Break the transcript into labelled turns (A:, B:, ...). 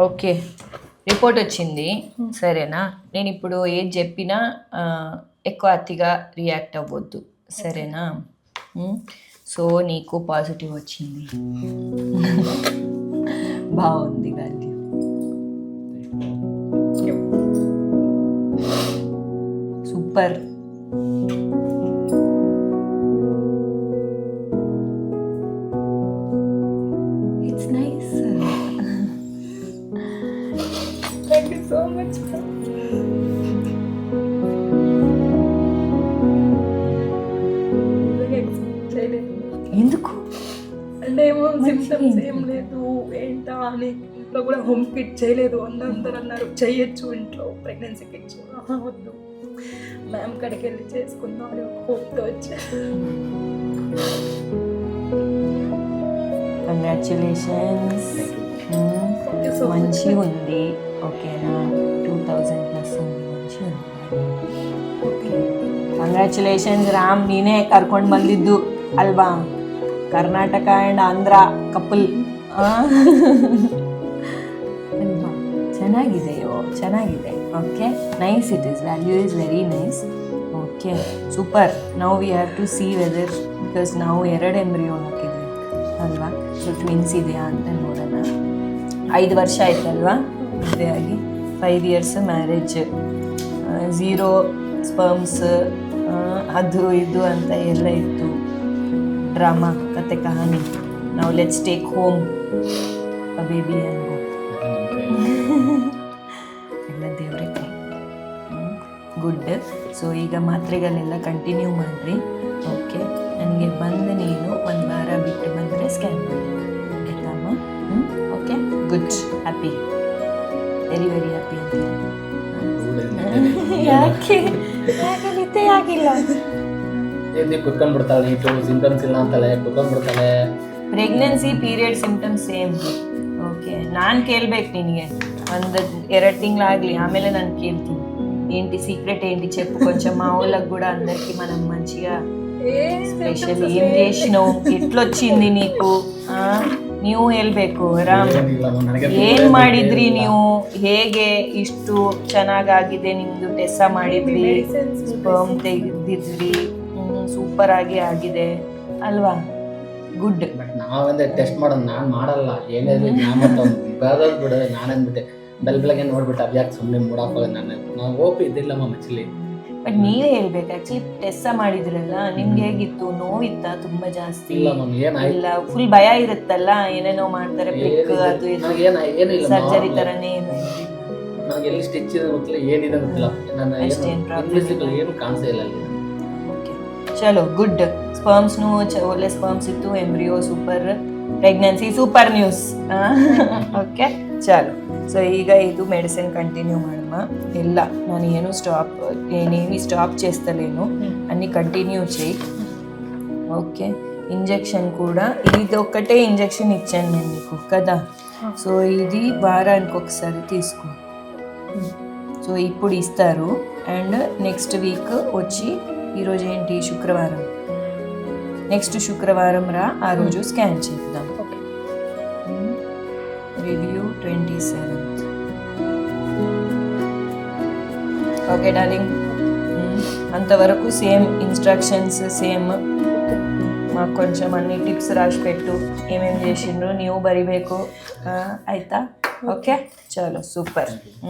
A: Okay, report వచ్చింది. సరేనా, నేను ఇప్పుడు ఏది చెప్పినా ఎక్కువ అతిగా రియాక్ట్ అవ్వద్దు, సరేనా? సో నీకు పాజిటివ్ వచ్చింది. బాగుంది value. Super. It's nice.
B: Thank you so much.
A: ఎందుకు
B: అంటే ఏమో సిమ్టమ్స్ ఏం లేదు ఏంటా అని ఇంట్లో కూడా హోమ్ కిట్ చేయలేదు. అందరూ అన్నారు చెయ్యొచ్చు ఇంట్లో ప్రెగ్నెన్సీ కిట్స్. వద్దు మ్యామ్ కడికి వెళ్ళి చేసుకుందాం అని ఒక హోప్తో వచ్చాను.
A: కంగ్రాచులేషన్స్. మంచిగా ఉంది. ఓకేనా, 2000+ ఉంది. మంచిగా ఉంది. Okay, congratulations Ram. ನೀನೇ ಕರ್ಕೊಂಡು ಬಂದಿದ್ದು ಅಲ್ವಾ? Karnataka and Andhra couple. ಅಲ್ವಾ? ಚೆನ್ನಾಗಿದೆಯೋ? ಚೆನ್ನಾಗಿದೆ. Okay, nice. It is value is very nice. Okay, super. Now we have to see weather, because ನಾವು 2 ಎಂಬ್ರಿಯೋ ಹಾಕಿದ್ವಿ ಅಲ್ವಾ? ಸೊ ಟ್ವಿನ್ಸ್ ಇದೆಯಾ ಅಂತ ನೋಡೋಣ. 5 ವರ್ಷ ಆಯ್ತಲ್ವಾ ಮದುವೆ ಆಗಿ? 5 years ಮ್ಯಾರೇಜ್, 0 ಸ್ಪರ್ಮ್ಸ್, ಅದು ಇದು ಅಂತ ಎಲ್ಲ ಇತ್ತು. ಡ್ರಾಮಾ, ಕತೆ ಕಹಾನಿ. ನಾವು let's take home a baby and go. ಎಲ್ಲ ದೇವ್ರೆ ಕೈ. ಗುಡ್. ಸೊ ಈಗ ಮಾತ್ರೆಗಳೆಲ್ಲ ಕಂಟಿನ್ಯೂ ಮಾಡಿರಿ. ಓಕೆ, ನನಗೆ ಬಂದು ನೀನು 1 ವಾರ ಬಿಟ್ಟು ಬಂದರೆ ಸ್ಕ್ಯಾನ್ ಮಾಡಿ, ಆಯ್ತಮ್ಮ? Okay, good. Happy, very very happy ಅಂತ. ಯಾಕೆ ನಿದ್ದೆ ಆಗಿಲ್ಲ?
C: ಕುತ್ಕೊಂಡ್ಬಿಡ್ತಾಳೆ, ನೀಟು ಸಿಂಟಮ್ಸ್ ಇಲ್ಲ ಅಂತಾಳೆ, ಕುತ್ಕೊಂಡ್ಬಿಡ್ತಾಳೆ.
A: Pregnancy period symptoms same. Okay, ನಾನು ಕೇಳ್ಬೇಕು ನಿನಗೆ. 1-2 తింగళాగಲಿ, ఆಮೇಲೆ ನಾನು కేಳ್ತೀನಿ ఏంటి సీక్రెట్ ఏంటి చెప్పు కొంచెం. మా వాళ్ళకి కూడా అందరికి మనం మంచిగా స్పెషల్ ఏం చేసినావు, ఎట్లొచ్చింది నీకు, ನೀವು ಹೇಳ್ಬೇಕು. ರಾಮ್, ಏನ್ ಮಾಡಿದ್ರಿ ನೀವು, ಹೇಗೆ ಇಷ್ಟು ಚೆನ್ನಾಗಾಗಿದೆ ನಿಮ್ದು? ಟೆಸ್ಟ್ ಮಾಡಿದ್ರಿ, ಸ್ಪರ್ಮ್ ತೆಗೆದಿದ್ರಿ, ಸೂಪರ್ ಆಗಿ ಆಗಿದೆ ಅಲ್ವಾ? ಗುಡ್.
C: ಬಟ್ ನಾವಂದ್ರೆ ಟೆಸ್ಟ್ ಮಾಡೋದು ನಾನು ಮಾಡಲ್ಲ. ಏನಾದ್ರು ಬೇರೆದವ್ರು ಬಿಡೋದು ನಾನು ಅಂದ್ಬಿಟ್ಟೆ. ಬೆಳಗ್ಗೆ ನೋಡ್ಬಿಟ್ಟು ಅದ್ಯಾಕೆ ಸುಮ್ಮನೆ ಮೂಡಾಕೋದು. ನಾವು ಓಪಿ ಇದ್ದಿಲ್ಲಮ್ಮ ಮಚ್ಚಲಿ.
A: ಬಟ್ ನೀವೇ ಹೇಳ್ಬೇಕು. ಆಕ್ಚುಲಿ ಟೆಸ್ಟ್ ಮಾಡಿದ್ರಲ್ಲ, ನಿಮ್ಗೆ ಹೇಗಿತ್ತು? ನೋವಿತ್ತ ತುಂಬಾ ಜಾಸ್ತಿ? ಇಲ್ಲ, ಫುಲ್ ಭಯ ಇರುತ್ತಲ್ಲ, ಏನೇನೋ ಮಾಡ್ತಾರೆ, ಬೆಕ್ ಅದು ಇದು, ಸರ್ಜರಿ ತರನೇ ಏನು?
C: ನನಗೆ ಎಲ್ಲಿ ಸ್ಟಿಚ್ ಇದೆ ಗೊತ್ತಿಲ್ಲ, ಏನಿದೆ ಗೊತ್ತಿಲ್ಲ. ಏನು ಕಾಣಿಸೇ ಇಲ್ಲ ಅಲ್ಲಿ.
A: ಓಕೆ, ಚಲೋ, ಗುಡ್. ಸ್ಪರ್ಮ್ಸ್ನು ಒಳ್ಳೆ ಸ್ಪರ್ಮ್ಸ್ ಇತ್ತು, embryo super, pregnancy super news. Okay, ಚಲೋ. ಸೊ ಈಗ ಇದು ಮೆಡಿಸಿನ್ కంటిన్యూ ಮಾಡಮ್ಮ. ಎಲ್ಲ ನಾನು ಏನು నేనేమి స్టాప్ చేస్తలేను, అన్ని కంటిన్యూ చేయి. ఓకే, ఇంజెక్షన్ కూడా ఇది ఒక్కటే ఇంజెక్షన్ ఇచ్చాను నేను నీకు కదా. సో ఇది వారానికి ఒకసారి తీసుకో. సో ఇప్పుడు ఇస్తారు. అండ్ నెక్స్ట్ వీక్ వచ్చి, ఈరోజు ఏంటి, శుక్రవారం, నెక్స్ట్ శుక్రవారం రా, ఆ రోజు స్కాన్ చేద్దాం. Review 27th. ఓకే డార్లింగ్, అంతవరకు సేమ్ ఇన్స్ట్రక్షన్స్ సేమ్. మాకు కొంచెం అన్ని టిప్స్ రాసి పెట్టు, ఏమేమి చేసిండ్రు, ನೀವು ಬರಿಬೇಕು ಆಯ್ತಾ? ಓಕೆ, ಚಲೋ, ಸೂಪರ್.